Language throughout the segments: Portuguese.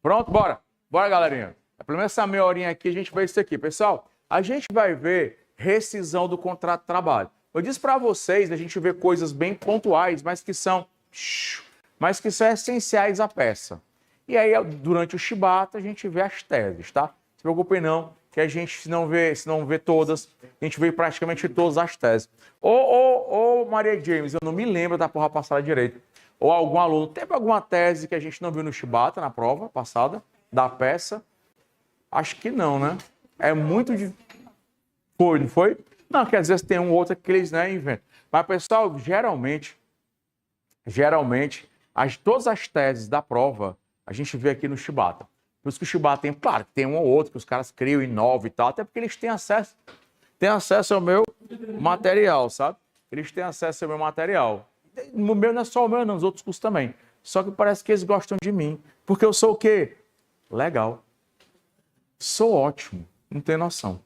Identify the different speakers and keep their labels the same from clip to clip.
Speaker 1: Pronto, bora. Bora, galerinha. Pelo menos essa meia horinha aqui a gente vai ver isso aqui. Pessoal, a gente vai ver rescisão do contrato de trabalho. Eu disse para vocês, a gente vê coisas bem pontuais, mas que são essenciais à peça. E aí, durante o chibata, a gente vê as teses, tá? Não se preocupem não, que a gente, se não vê todas, a gente vê praticamente todas as teses. Ô, Maria James, eu não me lembro da porra passada direito. Ou algum aluno, teve alguma tese que a gente não viu no chibata, na prova passada, da peça? Acho que não, né? É muito difícil. Foi, não foi? Não, que às vezes tem um outro que eles, né, inventam. Mas, pessoal, geralmente, todas as teses da prova, a gente vê aqui no chibata. Por isso que o chibata tem, claro, tem um ou outro que os caras criam, inovam e tal, até porque eles têm acesso ao meu material, sabe? Eles têm acesso ao meu material. O meu não é só o meu, não, os outros cursos também. Só que parece que eles gostam de mim. Porque eu sou o quê? Legal. Sou ótimo. Não tem noção.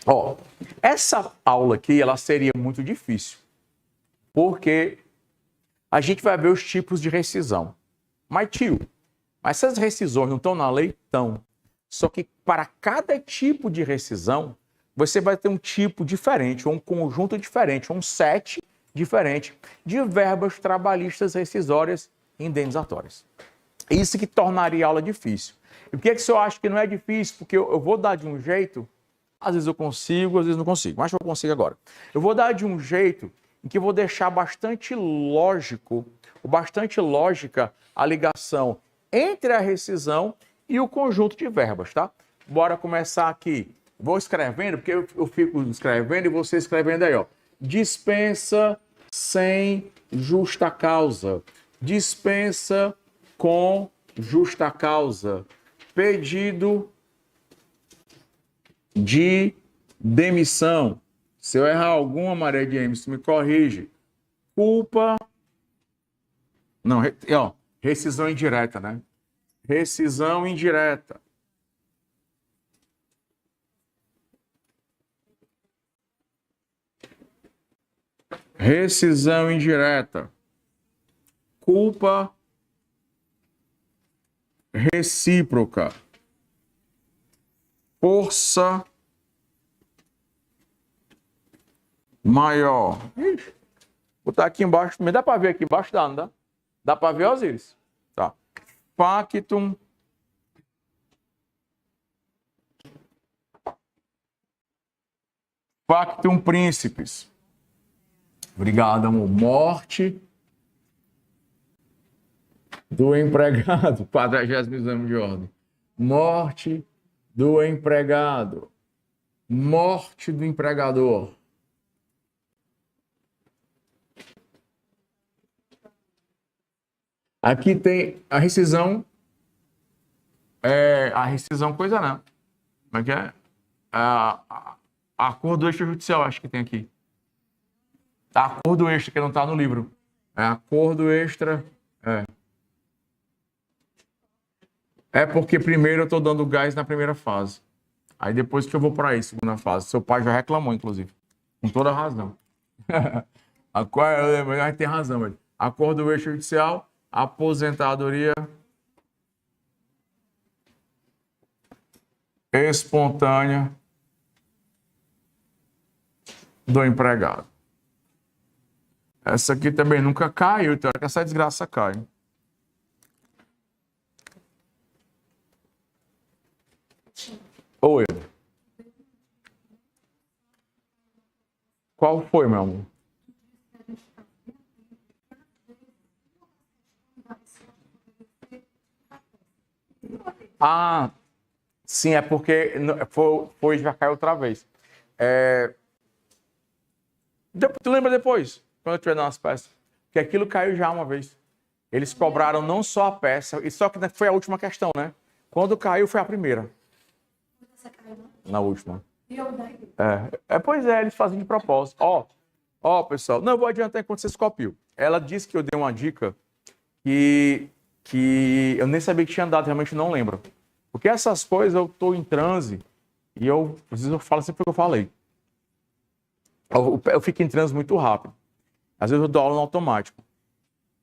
Speaker 1: Ó, essa aula aqui, ela seria muito difícil. Porque a gente vai ver os tipos de rescisão. Mas, tio, essas rescisões não estão na lei? Estão. Só que para cada tipo de rescisão, você vai ter um tipo diferente, ou um conjunto diferente, ou um set diferente de verbas trabalhistas rescisórias e indenizatórias. Isso que tornaria a aula difícil. E por que o senhor acha que não é difícil? Porque eu vou dar de um jeito, às vezes eu consigo, às vezes não consigo, mas eu consigo agora. Eu vou dar de um jeito em que eu vou deixar bastante lógico, ou bastante lógica, a ligação entre a rescisão e o conjunto de verbas, tá? Bora começar aqui. Vou escrevendo, porque eu fico escrevendo e você escrevendo aí, ó. Dispensa sem justa causa. Dispensa com justa causa. Pedido de demissão. Se eu errar alguma, Maria James, me corrige. Culpa. Não, ó, rescisão indireta, né? Rescisão indireta. Rescisão indireta. Culpa recíproca. Força maior. Vou botar aqui embaixo. Me dá para ver aqui embaixo? Dá, não dá? Dá para ver, Osíris? Tá. Factum príncipes. Obrigado, amor. Morte do empregado. 40º exame de ordem. Morte do empregado. Morte do empregador. Aqui tem a rescisão. A rescisão coisa não. Como é que é? Acordo extrajudicial, acho que tem aqui. Acordo extra, que não está no livro. Acordo extra. É porque primeiro eu estou dando gás na primeira fase. Aí depois que eu vou para aí, segunda fase. Seu pai já reclamou, inclusive. Com toda razão. Mas tem razão, velho. Acordo extrajudicial, aposentadoria espontânea do empregado. Essa aqui também nunca caiu, então essa desgraça cai. Oi. Qual foi, meu amor? Sim, é porque foi já caiu outra vez. Tu lembra depois, quando eu estiver dando as peças? Que aquilo caiu já uma vez. Eles cobraram não só a peça, e só que foi a última questão, né? Quando caiu, foi a primeira. Você caiu, não? Na última. Pois é, eles fazem de propósito. Ó, pessoal, não vou adiantar enquanto vocês copiam. Ela disse que eu dei uma dica que eu nem sabia que tinha dado, realmente não lembro. Porque essas coisas eu estou em transe e às vezes eu falo sempre o que eu falei. Eu fico em transe muito rápido. Às vezes eu dou aula no automático.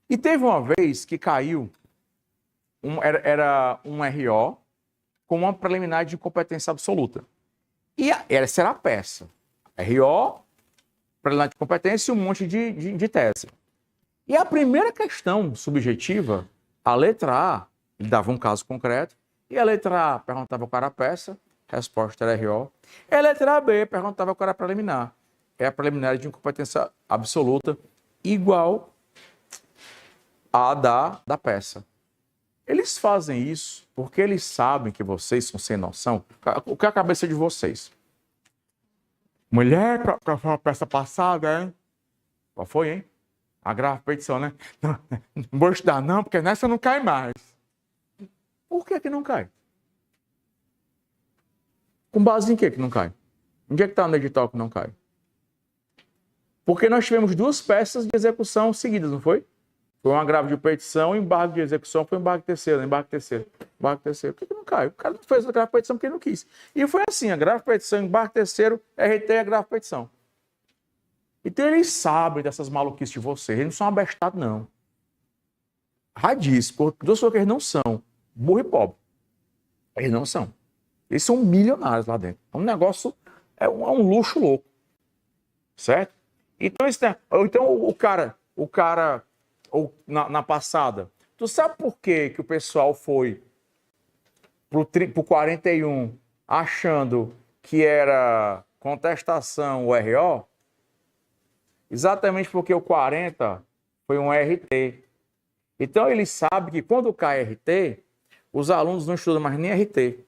Speaker 1: E teve uma vez que caiu era um RO com uma preliminar de incompetência absoluta. E essa era a peça. RO, preliminar de competência e um monte de tese. E a primeira questão subjetiva, a letra A, ele dava um caso concreto, e a letra A perguntava qual era a peça, resposta era RO. E a letra B perguntava qual era a preliminar. É a preliminar de incompetência absoluta, igual a da peça. Eles fazem isso porque eles sabem que vocês são sem noção. O que é a cabeça de vocês? Mulher, qual foi a peça passada, hein? Qual foi, hein? A grave petição, né? Não vou estudar não, porque nessa não cai mais. Por que não cai? Com base em que não cai? Onde é que está no edital que não cai? Porque nós tivemos duas peças de execução seguidas, não foi? Foi um agravo de petição, embargo de execução, foi embargo terceiro, embargo terceiro, embargo terceiro. Por que não cai? O cara não fez a agravo de petição porque ele não quis. E foi assim, agravo de petição, embargo terceiro, RT e agravo de petição. Então eles sabem dessas maluquices de vocês, eles não são abestados, não. Radíssimo, por duas coisas que eles não são, burro e pobre. Eles não são. Eles são milionários lá dentro. É um negócio, é um luxo louco. Certo? Então, o cara ou na passada, tu sabe por que o pessoal foi pro 41 achando que era contestação o RO? Exatamente porque o 40 foi um RT. Então, ele sabe que quando cai RT, os alunos não estudam mais nem RT.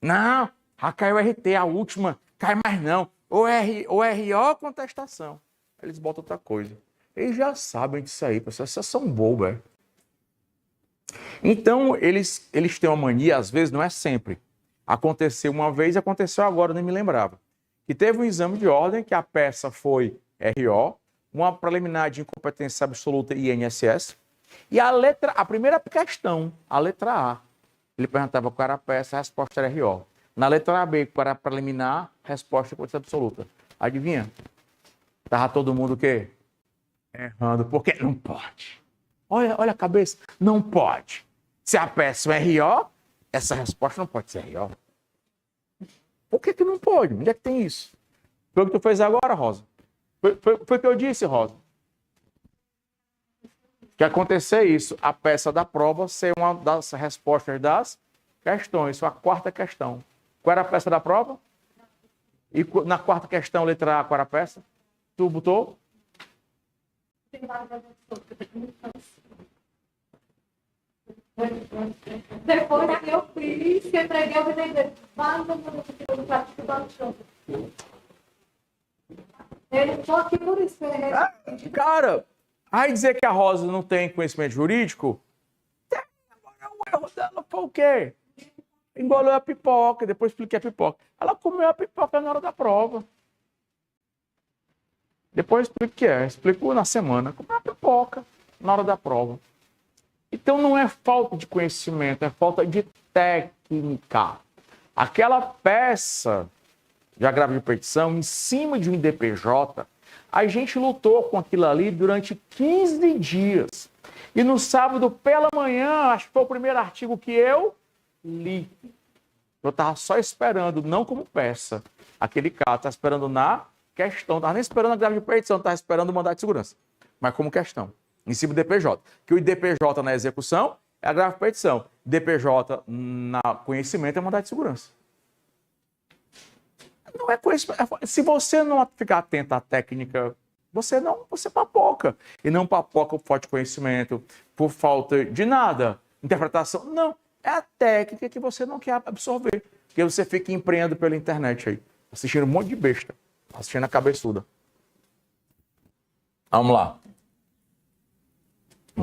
Speaker 1: Não, já caiu RT, a última, cai mais não. O RO contestação. Eles botam outra coisa. Eles já sabem disso aí, pessoal. Vocês são bobos, é? Então, eles têm uma mania, às vezes, não é sempre. Aconteceu uma vez, aconteceu agora, nem me lembrava. Que teve um exame de ordem, que a peça foi RO, uma preliminar de incompetência absoluta INSS, e a primeira questão, a letra A, ele perguntava qual era a peça, a resposta era RO. Na letra B, qual era a preliminar, resposta incompetência absoluta. Adivinha? Tava todo mundo o quê? Errando, porque não pode. Olha a cabeça, não pode. Se a peça é RO, essa resposta não pode ser RO. Por que não pode? Onde é que tem isso? Foi o que tu fez agora, Rosa? Foi o que eu disse, Rosa. Que acontecer isso, a peça da prova ser uma das respostas das questões. Foi a quarta questão. Qual era a peça da prova? E na quarta questão, letra A, qual era a peça? Tu botou?
Speaker 2: Depois que eu fiz, que entreguei, eu vendei vários do plástico do chão. Ele só aqui por isso.
Speaker 1: Cara, aí dizer que a Rosa não tem conhecimento jurídico, agora o erro dela foi o quê? Engoliu a pipoca, depois expliquei a pipoca. Ela comeu a pipoca na hora da prova. Depois explico o que é. Explico na semana. Comeu a pipoca na hora da prova. Então não é falta de conhecimento, é falta de técnica. Aquela peça de agravo de petição em cima de um IDPJ, a gente lutou com aquilo ali durante 15 dias. E no sábado pela manhã, acho que foi o primeiro artigo que eu li. Eu estava só esperando, não como peça. Aquele cara estava esperando na questão, não estava nem esperando a grave de petição, estava esperando o mandado de segurança. Mas como questão, em cima do IDPJ. Que o IDPJ na execução é a grave de petição. IDPJ na conhecimento é mandado de segurança. Não é conhecimento. Se você não ficar atento à técnica, você papoca. E não papoca por falta de conhecimento, por falta de nada. Interpretação. Não. É a técnica que você não quer absorver. Porque você fica empreendendo pela internet aí. Assistindo um monte de besta. Assistindo a cabeçuda. Vamos lá.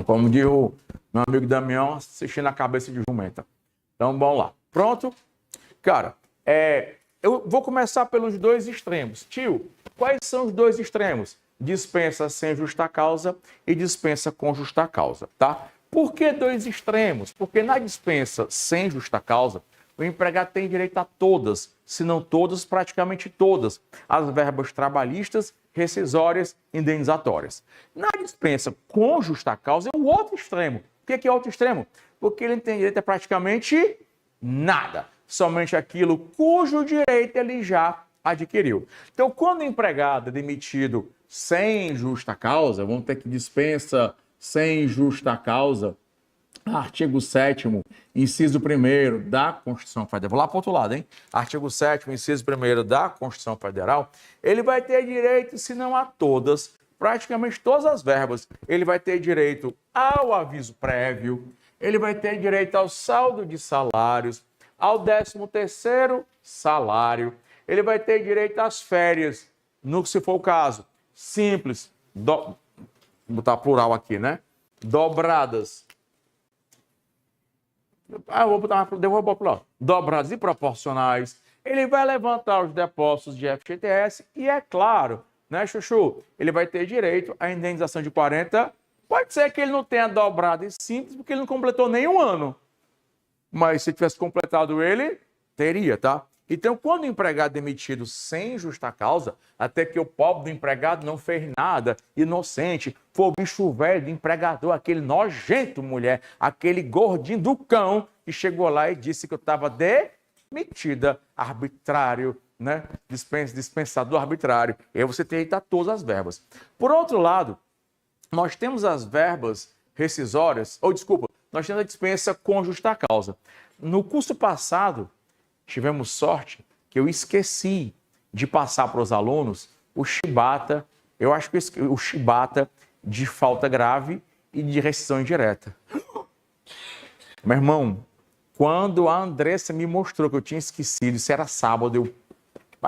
Speaker 1: Como diz o meu amigo Damião, assistindo a cabeça de jumenta. Então, vamos lá. Pronto? Cara, eu vou começar pelos dois extremos. Tio, quais são os dois extremos? Dispensa sem justa causa e dispensa com justa causa, tá? Por que dois extremos? Porque na dispensa sem justa causa, o empregado tem direito a todas, se não todas, praticamente todas, as verbas trabalhistas, rescisórias, indenizatórias. Na dispensa com justa causa é o outro extremo. que é outro extremo? Porque ele não tem direito a praticamente nada. Somente aquilo cujo direito ele já adquiriu. Então, quando o empregado é demitido sem justa causa, vamos ter que dispensa sem justa causa, artigo 7º, inciso 1º da Constituição Federal. Vou lá para o outro lado, hein? Artigo 7º, inciso 1º da Constituição Federal. Ele vai ter direito, se não a todas, praticamente todas as verbas. Ele vai ter direito ao aviso prévio, ele vai ter direito ao saldo de salários, ao 13º salário, ele vai ter direito às férias, no que se for o caso, simples, vou botar plural aqui, né? Dobradas. Vou botar plural. Dobradas e proporcionais. Ele vai levantar os depósitos de FGTS e, é claro, né, Chuchu? Ele vai ter direito à indenização de 40. Pode ser que ele não tenha dobrado e simples, porque ele não completou nem um ano. Mas se tivesse completado ele, teria, tá? Então, quando o empregado é demitido sem justa causa, até que o pobre do empregado não fez nada, inocente, foi o bicho velho do empregador, aquele nojento mulher, aquele gordinho do cão, que chegou lá e disse que eu estava demitida, arbitrário, né? Dispensador arbitrário. E aí você tem que dar todas as verbas. Por outro lado, nós temos as verbas rescisórias, nós temos a dispensa com justa causa. No curso passado, tivemos sorte que eu esqueci de passar para os alunos o chibata, eu acho que o chibata de falta grave e de rescisão indireta. Meu irmão, quando a Andressa me mostrou que eu tinha esquecido, isso era sábado, eu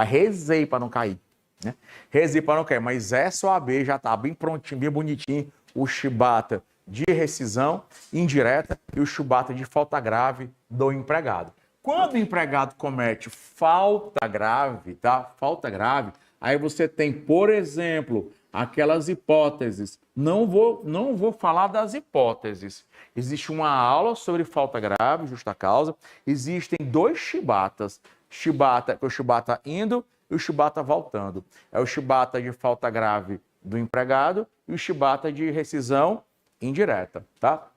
Speaker 1: rezei para não cair. Né? Rezei para não cair, mas essa OAB já está bem prontinho, bem bonitinho, o chibata de rescisão indireta e o chibata de falta grave do empregado. Quando o empregado comete falta grave, tá? Falta grave, aí você tem, por exemplo, aquelas hipóteses. Não vou falar das hipóteses. Existe uma aula sobre falta grave, justa causa. Existem dois chibatas. O chibata indo e o chibata voltando. É o chibata de falta grave do empregado e o chibata de rescisão indireta, tá?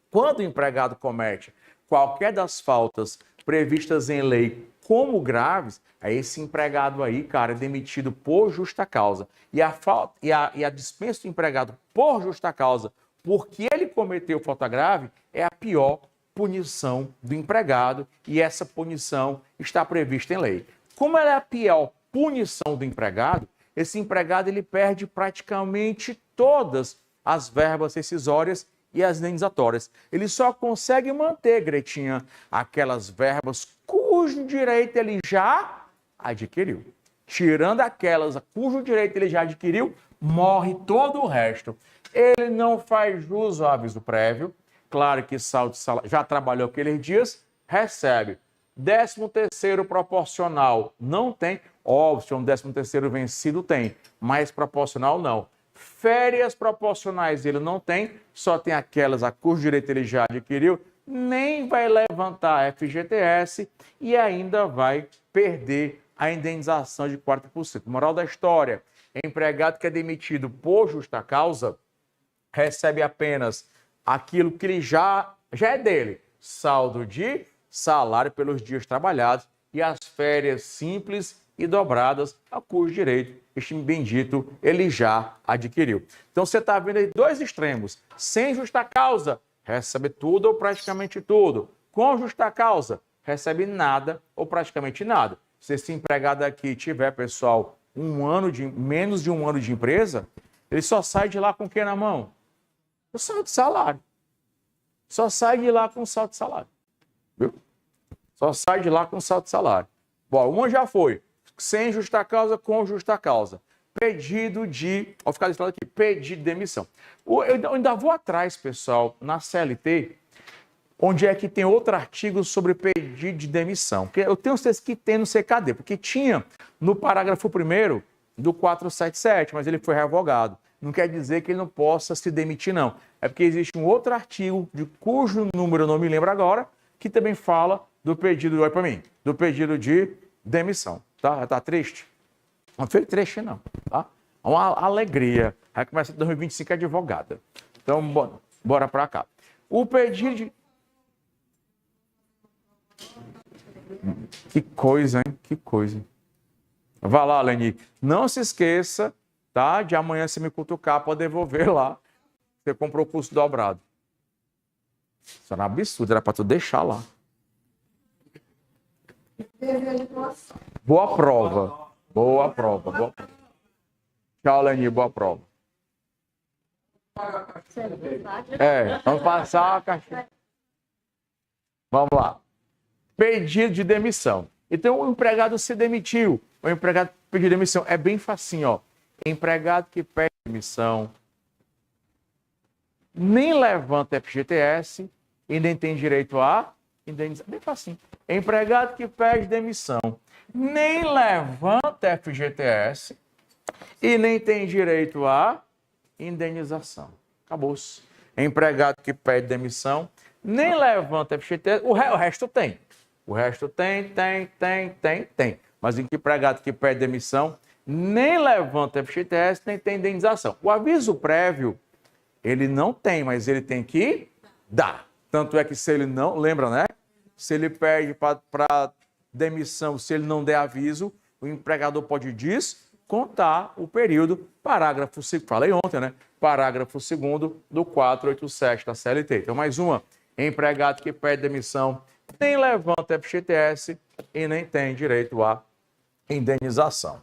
Speaker 1: Quando o empregado comete qualquer das faltas previstas em lei como graves, esse empregado aí, cara, é demitido por justa causa. E a dispensa do empregado por justa causa, porque ele cometeu falta grave, é a pior punição do empregado e essa punição está prevista em lei. Como ela é a pior punição do empregado, esse empregado ele perde praticamente todas as verbas rescisórias e as indenizatórias. Ele só consegue manter, Gretinha, aquelas verbas cujo direito ele já adquiriu. Tirando aquelas cujo direito ele já adquiriu, morre todo o resto. Ele não faz jus ao aviso prévio. Claro que saldo de salário, já trabalhou aqueles dias, recebe. 13º proporcional não tem. Óbvio, se um 13º vencido tem, mas proporcional não. Férias proporcionais ele não tem, só tem aquelas a cujo direito ele já adquiriu, nem vai levantar FGTS e ainda vai perder a indenização de 40%. Moral da história, empregado que é demitido por justa causa recebe apenas aquilo que ele já é dele, saldo de salário pelos dias trabalhados e as férias simples e dobradas a cujo direito este bendito ele já adquiriu. Então você está vendo aí dois extremos. Sem justa causa, recebe tudo ou praticamente tudo. Com justa causa, recebe nada ou praticamente nada. Se esse empregado aqui tiver, pessoal, menos de um ano de empresa, ele só sai de lá com o que na mão? O saldo de salário. Só sai de lá com o saldo de salário. Viu? Só sai de lá com o saldo de salário. Bom, uma já foi. Sem justa causa, com justa causa. Pedido de... Vou ficar listado aqui. Pedido de demissão. Eu ainda vou atrás, pessoal, na CLT, onde é que tem outro artigo sobre pedido de demissão. Porque eu tenho certeza que tem no CKD, porque tinha no parágrafo 1º do 477, mas ele foi revogado. Não quer dizer que ele não possa se demitir, não. É porque existe um outro artigo, de cujo número eu não me lembro agora, que também fala do pedido, olha para mim, do pedido de demissão. Tá triste? Não foi triste, não. Tá? Uma alegria. Vai começar em 2025 advogada. Então, bora para cá. O pedido de... Que coisa, hein? Que coisa. Vá lá, Leni. Não se esqueça, tá? De amanhã se me cutucar para devolver lá. Você comprou o curso dobrado. Isso era um absurdo, era para tu deixar lá. Boa prova. Boa prova. Boa prova. Tchau, Leni. Boa prova. Vamos passar a caixinha. Vamos lá. Pedido de demissão. Então, o empregado se demitiu. O empregado pediu demissão. É bem facinho, ó. Empregado que pede demissão nem levanta FGTS e nem tem direito a indenização. Bem facinho. Empregado que pede demissão nem levanta FGTS e nem tem direito a indenização. Acabou-se. Empregado que pede demissão nem levanta FGTS. O resto tem. O resto tem. Mas em que empregado que pede demissão nem levanta FGTS, nem tem indenização. O aviso prévio, ele não tem, mas ele tem que dar. Tanto é que se ele não... Lembra, né? Se ele pede para demissão, se ele não der aviso, o empregador pode descontar o período. Parágrafo 2º, falei ontem, né? Parágrafo 2º do 487 da CLT. Então, mais uma. Empregado que pede demissão nem levanta FGTS e nem tem direito à indenização.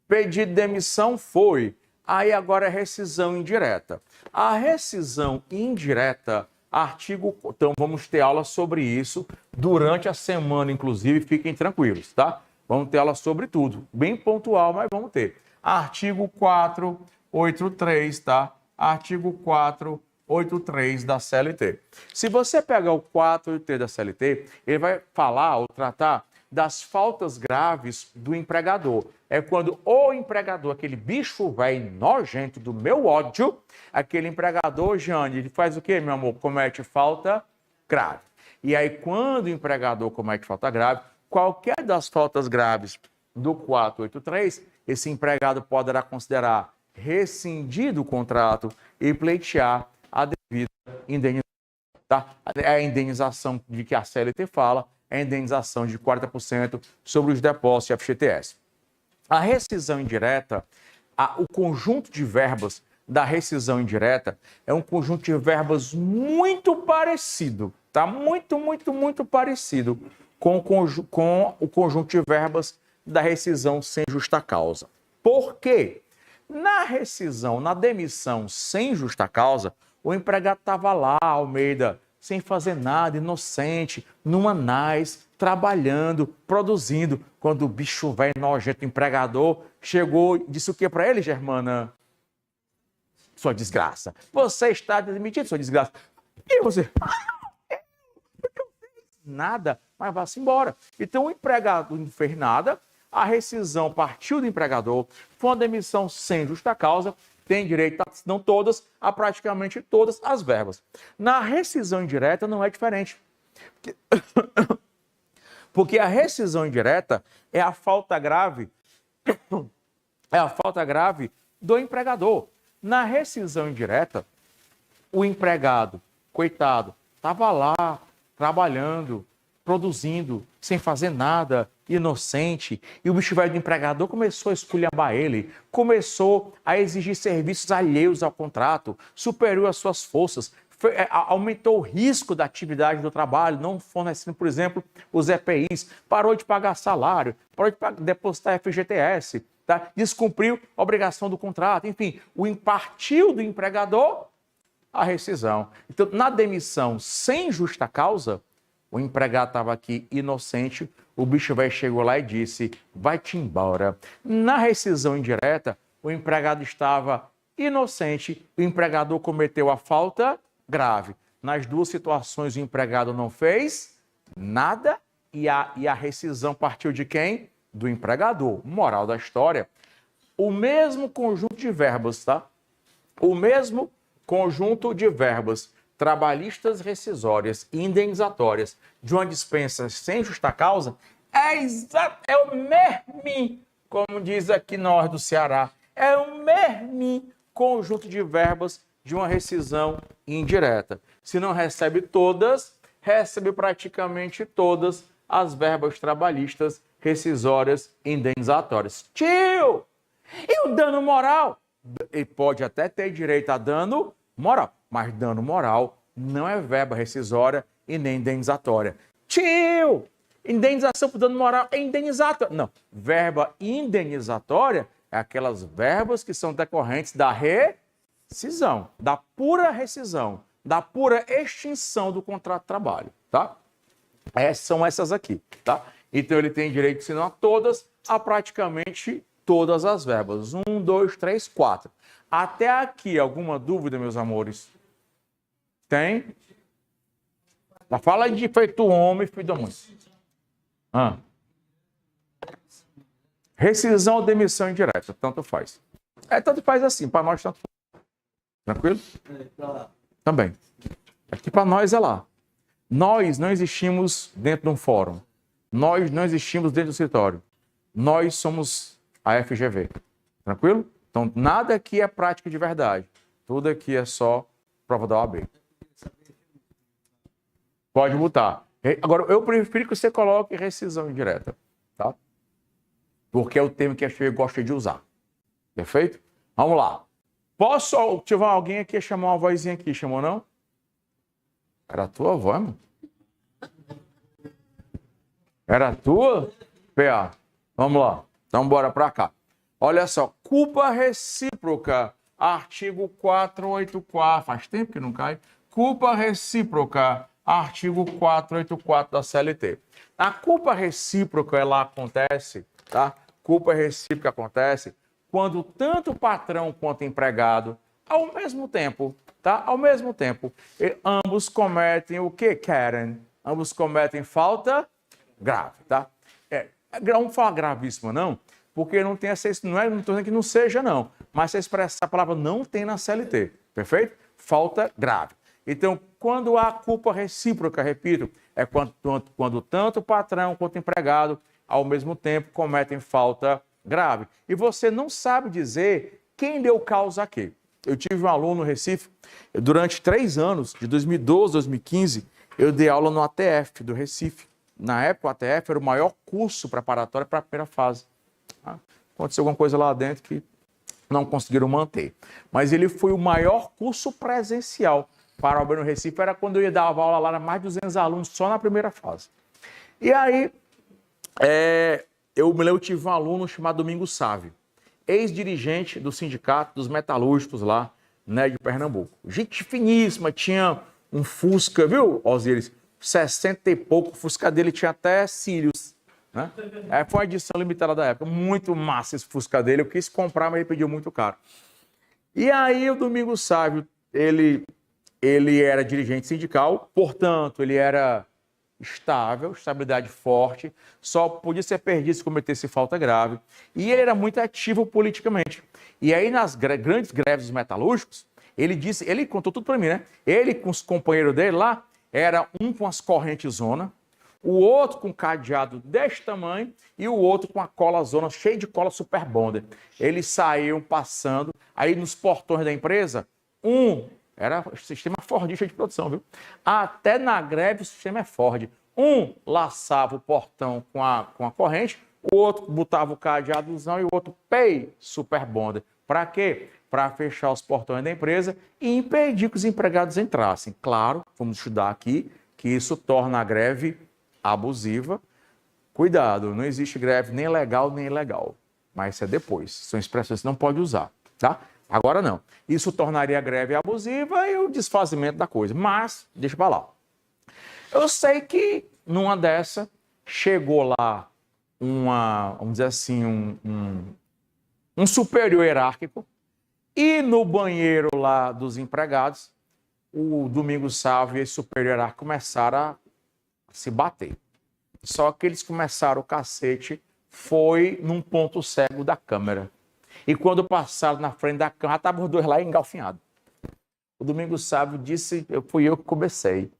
Speaker 1: Pedido de demissão foi. Aí agora é rescisão indireta. A rescisão indireta, artigo... Então vamos ter aula sobre isso durante a semana, inclusive, fiquem tranquilos, tá? Vamos ter aula sobre tudo. Bem pontual, mas vamos ter. Artigo 483, tá? Artigo 483 da CLT. Se você pegar o 483 da CLT, ele vai falar ou tratar das faltas graves do empregador. É quando o empregador, aquele bicho velho nojento do meu ódio, aquele empregador, Jane, ele faz o quê, meu amor? Comete falta grave. E aí, quando o empregador comete falta grave, qualquer das faltas graves do 483, esse empregado poderá considerar rescindido o contrato e pleitear a devida indenização. Tá? É a indenização de que a CLT fala, é a indenização de 40% sobre os depósitos de FGTS. A rescisão indireta, o conjunto de verbas da rescisão indireta é um conjunto de verbas muito parecido, tá? Muito parecido com o conjunto de verbas da rescisão sem justa causa. Por quê? Na rescisão, na demissão sem justa causa, o empregado estava lá, Almeida, sem fazer nada, inocente, numa NAS, trabalhando, produzindo. Quando o bicho velho nojento, empregador, chegou e disse o que para ele, Germana? Sua desgraça. Você está demitido, sua desgraça. E você? Porque eu não fiz nada, mas vá-se embora. Então o empregado não fez nada, a rescisão partiu do empregador, foi uma demissão sem justa causa, tem direito, não todas, a praticamente todas as verbas. Na rescisão indireta não é diferente. Porque a rescisão indireta é a falta grave, do empregador. Na rescisão indireta, o empregado, coitado, estava lá trabalhando, produzindo, sem fazer nada, inocente, e o bicho velho do empregador começou a esculhambar ele, começou a exigir serviços alheios ao contrato, superou as suas forças, aumentou o risco da atividade do trabalho, não fornecendo, por exemplo, os EPIs, parou de pagar salário, parou de depositar FGTS, tá? Descumpriu a obrigação do contrato, enfim, partiu do empregador a rescisão. Então, na demissão sem justa causa, o empregado estava aqui inocente, o bicho velho chegou lá e disse, vai-te embora. Na rescisão indireta, o empregado estava inocente, o empregador cometeu a falta grave. Nas duas situações, o empregado não fez nada e a rescisão partiu de quem? Do empregador. Moral da história, o mesmo conjunto de verbas, tá? O mesmo conjunto de verbas trabalhistas rescisórias e indenizatórias de uma dispensa sem justa causa é o mesmo, como diz aqui nós do Ceará, é o mesmo conjunto de verbas de uma rescisão indireta. Se não recebe todas, recebe praticamente todas as verbas trabalhistas rescisórias indenizatórias. Tio! E o dano moral? Ele pode até ter direito a dano moral, mas dano moral não é verba rescisória e nem indenizatória. Tio! Indenização por dano moral é indenizatória. Não, verba indenizatória é aquelas verbas que são decorrentes da rescisão, da pura rescisão, da pura extinção do contrato de trabalho, tá? São essas aqui, tá? Então ele tem direito, se não a todas, a praticamente todas as verbas. 1, 2, 3, 4. Até aqui, alguma dúvida, meus amores? Tem? Fala de feito homem, filho da mãe. Rescisão ou demissão indireta, tanto faz. Tanto faz assim, para nós tanto faz. Tranquilo? Também. Aqui para nós é lá. Nós não existimos dentro de um fórum. Nós não existimos dentro do escritório. Nós somos a FGV. Tranquilo? Então, nada aqui é prática de verdade. Tudo aqui é só prova da OAB. Pode botar. Agora, eu prefiro que você coloque rescisão indireta, tá? Porque é o termo que a FGV gosta de usar. Perfeito? Vamos lá. Posso ativar alguém aqui, chamar uma vozinha aqui, chamou não? Era a tua voz, mano? Era a tua? PA. Vamos lá. Então, bora pra cá. Olha só. Culpa recíproca. Artigo 484. Faz tempo que não cai. Culpa recíproca. Artigo 484 da CLT. A culpa recíproca, ela acontece, tá? Culpa recíproca acontece quando tanto o patrão quanto o empregado, ao mesmo tempo, tá? Ao mesmo tempo, ambos cometem o que querem? Ambos cometem falta grave, tá? Vamos falar gravíssima, não? Porque não tem essa, não estou dizendo que não seja, não. Mas essa palavra não tem na CLT, perfeito? Falta grave. Então, quando há culpa recíproca, repito, é quando tanto o patrão quanto o empregado, ao mesmo tempo, cometem falta grave. E você não sabe dizer quem deu causa a quê. Eu tive um aluno no Recife, durante 3 anos, de 2012 a 2015, eu dei aula no ATF do Recife. Na época, o ATF era o maior curso preparatório para a primeira fase. Aconteceu alguma coisa lá dentro que não conseguiram manter. Mas ele foi o maior curso presencial para a OAB no Recife. Era quando eu ia dar aula lá, era mais de 200 alunos só na primeira fase. E aí, eu tive um aluno chamado Domingos Sávio, ex-dirigente do sindicato dos metalúrgicos lá, né, de Pernambuco. Gente finíssima, tinha um Fusca, viu, Osíris? 60 e pouco, o Fusca dele tinha até cílios, né? Foi uma edição limitada da época, muito massa esse Fusca dele, eu quis comprar, mas ele pediu muito caro. E aí o Domingos Sávio, ele era dirigente sindical, portanto, ele era estável, estabilidade forte, só podia ser perdido se cometesse falta grave. E ele era muito ativo politicamente. E aí, nas grandes greves dos metalúrgicos, ele contou tudo para mim, né? Ele com os companheiros dele lá, era um com as correntes zona, o outro com cadeado deste tamanho e o outro com a cola zona, cheia de cola super bonder. Eles saíam passando, aí nos portões da empresa, era sistema Fordista de produção, viu? Até na greve o sistema é Ford. Um laçava o portão com a corrente, o outro botava o cadeadozão e o outro, super bonder. Para quê? Para fechar os portões da empresa e impedir que os empregados entrassem. Claro, vamos estudar aqui, que isso torna a greve abusiva. Cuidado, não existe greve nem legal nem ilegal. Mas isso é depois. São expressões que não pode usar, tá? Agora não. Isso tornaria a greve abusiva e o desfazimento da coisa. Mas, deixa para lá. Eu sei que numa dessa chegou lá vamos dizer assim, um superior hierárquico e no banheiro lá dos empregados, o Domingos Sávio e esse superior hierárquico começaram a se bater. Só que eles começaram o cacete, foi num ponto cego da câmera. E quando passaram na frente da câmera, estavam os dois lá engalfinhados. O Domingos Sávio disse, fui eu que comecei,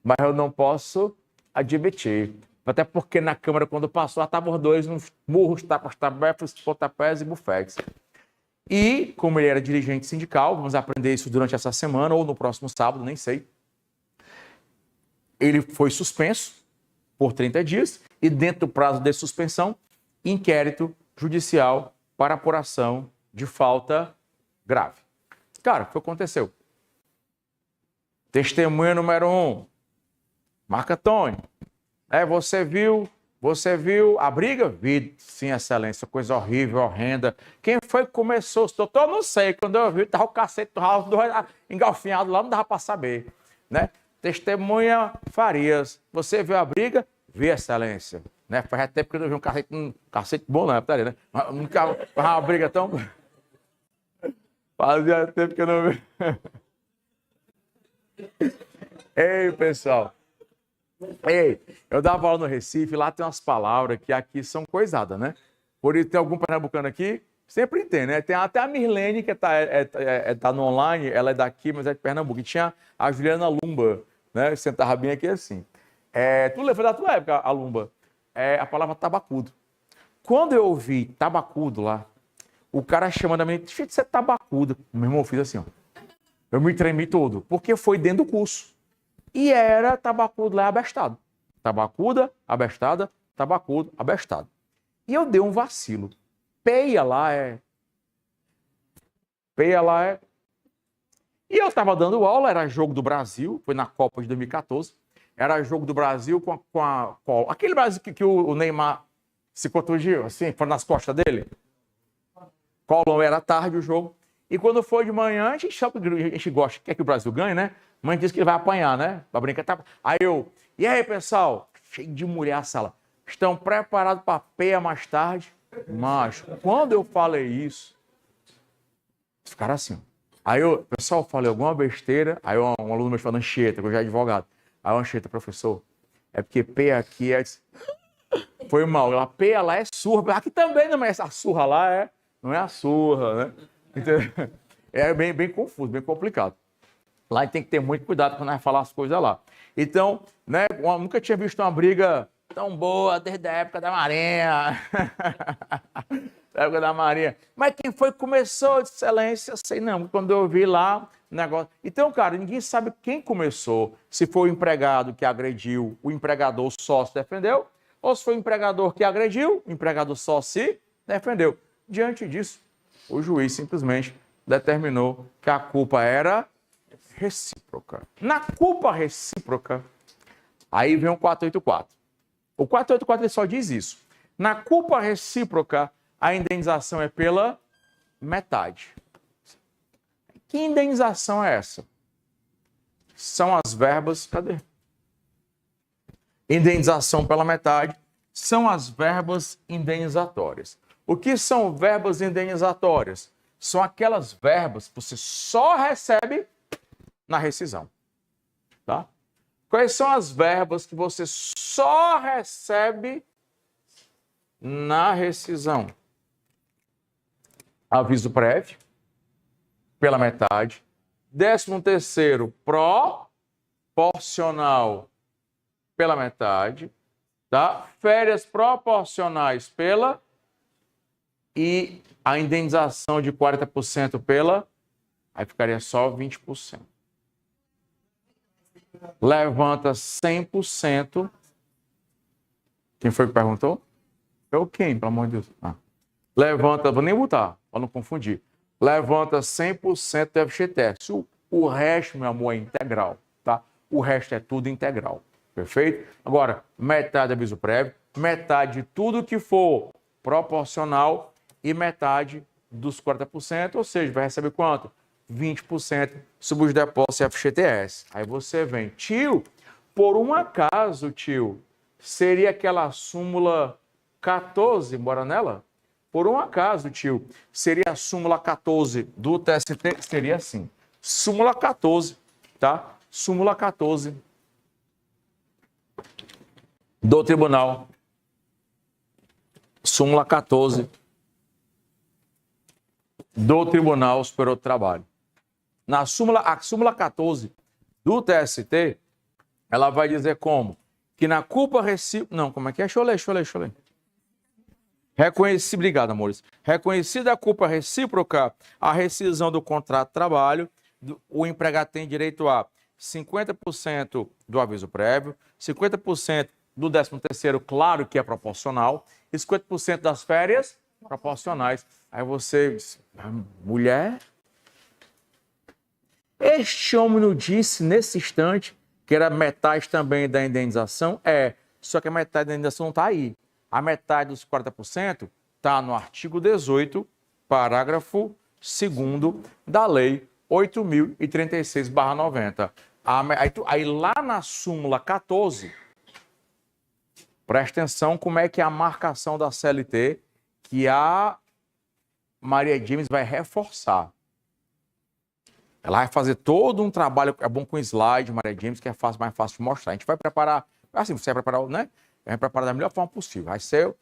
Speaker 1: mas eu não posso admitir. Até porque na câmera, quando passou, estavam os dois nos murros, tapas, tabefes, pontapés e bufetes. E, como ele era dirigente sindical, vamos aprender isso durante essa semana ou no próximo sábado, nem sei. Ele foi suspenso por 30 dias e, dentro do prazo de suspensão, inquérito judicial para apuração de falta grave. Cara, o que aconteceu? Testemunha número 1. Marco Antônio. Você viu a briga? Vi, sim, excelência, coisa horrível, horrenda. Quem foi que começou? Doutor, não sei. Quando eu vi, estava o cacete do Raul engalfinhado lá, não dava para saber. Né? Testemunha Farias. Você viu a briga? Vi, excelência. Né? Faz tempo que eu não vi um cacete bom, não é, putaria, né? Nunca uma briga tão... Fazia tempo que eu não vi. Ei, pessoal. Ei, eu dava aula no Recife, lá tem umas palavras que aqui são coisadas, né? Por isso, tem algum pernambucano aqui? Sempre tem, né? Tem até a Mirlene, que tá no online, ela é daqui, mas é de Pernambuco. E tinha a Juliana Lumba, né? Sentava bem aqui assim. Foi da tua época, a Lumba. A palavra tabacudo. Quando eu ouvi tabacudo lá, o cara chamando a menina, deixa de ser tabacudo. Meu irmão, eu fiz assim, ó. Eu me tremi todo, porque foi dentro do curso. E era tabacudo lá abestado. Tabacuda, abestada, tabacudo, abestado. E eu dei um vacilo. Peia lá é. E eu estava dando aula, era jogo do Brasil, foi na Copa de 2014. Era jogo do Brasil com aquele Brasil que o Neymar se contundiu, assim, foi nas costas dele. Colom, era tarde o jogo. E quando foi de manhã, a gente gosta, quer que o Brasil ganhe, né? Mãe disse que ele vai apanhar, né? Pra brincar. Aí e aí, pessoal? Cheio de mulher a sala. Estão preparados para peia mais tarde? Macho, quando eu falei isso, ficaram assim. Aí pessoal, falei alguma besteira. Aí um aluno meu falou, Anchieta, que eu já é advogado. Aí o Anchieta, professor, é porque peia aqui é... Foi mal. A peia lá é surra. Aqui também não é essa surra lá, não é a surra, né? Entendeu? É bem confuso, bem complicado. Lá tem que ter muito cuidado quando nós falar as coisas lá. Então, né, eu nunca tinha visto uma briga tão boa desde a época da Marinha. Da época da Marinha. Mas quem foi que começou, de excelência? Sei não, quando eu vi lá o negócio. Então, cara, ninguém sabe quem começou. Se foi o empregado que agrediu, o empregador só se defendeu, ou se foi o empregador que agrediu, o empregador só se defendeu. Diante disso, o juiz simplesmente determinou que a culpa era recíproca. Na culpa recíproca, aí vem o 484. O 484 ele só diz isso. Na culpa recíproca, a indenização é pela metade. Que indenização é essa? São as verbas... Cadê? Indenização pela metade são as verbas indenizatórias. O que são verbas indenizatórias? São aquelas verbas que você só recebe na rescisão. Tá? Quais são as verbas que você só recebe na rescisão? Aviso prévio, pela metade. 13º, proporcional, pela metade. Tá? Férias proporcionais pela... E a indenização de 40% pela... Aí ficaria só 20%. Levanta 100%. Quem foi que perguntou? Eu quem, pelo amor de Deus? Levanta, vou nem botar, para não confundir. Levanta 100% do FGTS. O resto, meu amor, é integral, tá? O resto é tudo integral, perfeito? Agora, metade é aviso prévio, metade de tudo que for proporcional e metade dos 40%, ou seja, vai receber quanto? 20% sobre os depósitos FGTS. Aí você vem, tio, por um acaso, tio, seria aquela súmula 14, bora nela? Por um acaso, tio, seria a súmula 14 do TST? Seria assim. Súmula 14, tá? Súmula 14 do tribunal. Súmula 14 do Tribunal Superior do Trabalho. A súmula 14 do TST, ela vai dizer como? Que na culpa recíproca... Não, como é que é? Deixa eu ler. Obrigado, amores. Reconhecida a culpa recíproca, a rescisão do contrato de trabalho, o empregado tem direito a 50% do aviso prévio, 50% do 13º, claro que é proporcional, e 50% das férias proporcionais. Aí você diz, mulher? Este homem não disse nesse instante que era metade também da indenização? Só que a metade da indenização não está aí. A metade dos 40% está no artigo 18, parágrafo 2º da Lei 8.036/90. Aí lá na súmula 14, presta atenção como é que é a marcação da CLT, que a Maria James vai reforçar. Ela vai fazer todo um trabalho, é bom com slide, Maria James, que é mais fácil de mostrar. A gente vai preparar, assim, você vai preparar, né? Vai preparar da melhor forma possível. Vai ser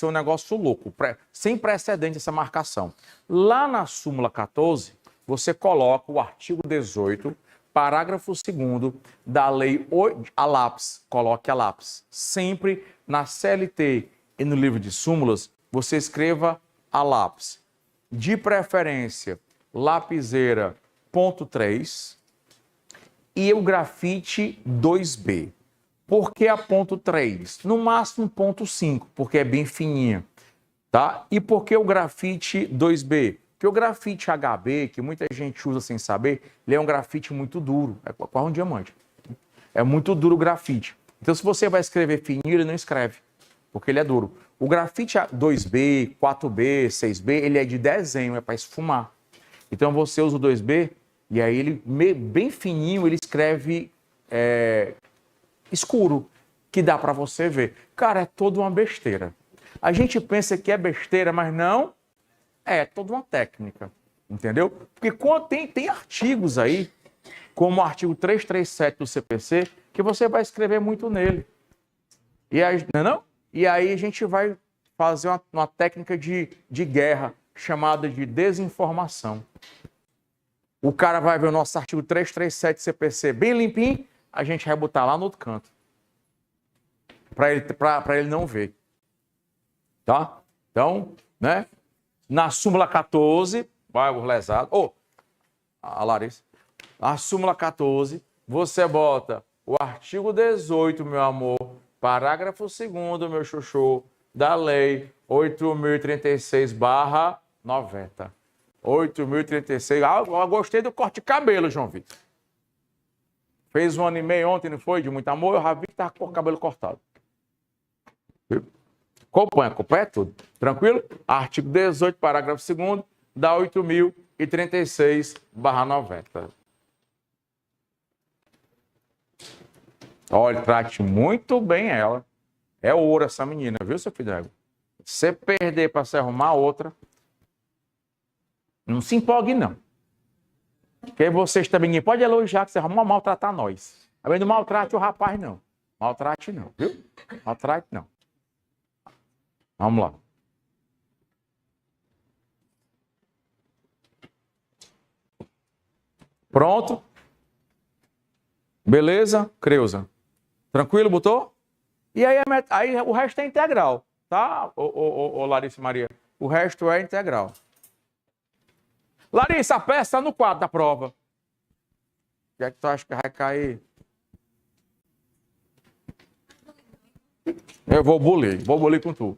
Speaker 1: um negócio louco, sem precedente essa marcação. Lá na súmula 14, você coloca o artigo 18, parágrafo 2º da lei a lápis. Coloque a lápis. Sempre na CLT e no livro de súmulas, você escreva a lápis. De preferência, lapiseira ponto 3 e o grafite 2B. Por que a ponto 3? No máximo ponto 5, porque é bem fininha, tá? E por que o grafite 2B? Porque o grafite HB, que muita gente usa sem saber, ele é um grafite muito duro, é quase um diamante. É muito duro o grafite. Então, se você vai escrever fininho, ele não escreve, porque ele é duro. O grafite 2B, 4B, 6B, ele é de desenho, é para esfumar. Então, você usa o 2B, e aí ele, bem fininho, ele escreve escuro, que dá para você ver. Cara, é toda uma besteira. A gente pensa que é besteira, mas não, é toda uma técnica, entendeu? Porque tem artigos aí, como o artigo 337 do CPC, que você vai escrever muito nele. E aí, não? E aí a gente vai fazer uma técnica de guerra, chamada de desinformação. O cara vai ver o nosso artigo 337 CPC bem limpinho, a gente vai botar lá no outro canto. Para ele não ver. Tá? Então, né? Na súmula 14, vai o lesado. A Larissa. Na súmula 14, você bota o artigo 18, meu amor, parágrafo 2º, meu chuchu, da lei 8.036/90. 8.036. Eu gostei do corte de cabelo, João Vitor. Fez 1 ano e meio ontem, não foi? De muito amor, eu já vi que estava com o cabelo cortado. Acompanha, acompanha tudo. Tranquilo? Artigo 18, parágrafo 2º, da 8.036/90. Olha, trate muito bem ela. É ouro essa menina, viu, seu filho? Se você perder para se arrumar outra, não se empolgue, não. Porque vocês também ninguém pode elogiar que você vai maltratar nós. Também não maltrate o rapaz, não. Maltrate não, viu? Maltrate não. Vamos lá. Pronto? Beleza, Creuza? Tranquilo, botou? E aí o resto é integral, tá, ô Larissa Maria? O resto é integral. Larissa, a peça está no quadro da prova. O que é que tu acha que vai cair? Eu vou bulir com tu.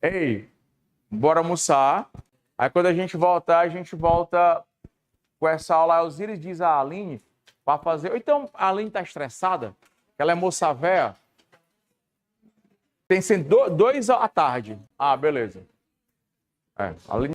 Speaker 1: Ei, bora almoçar. Aí quando a gente volta com essa aula. A Osiris diz a Aline para fazer. Então a Aline tá estressada, ela é moça véia. Tem sendo 2 à tarde. Ah, beleza. A Aline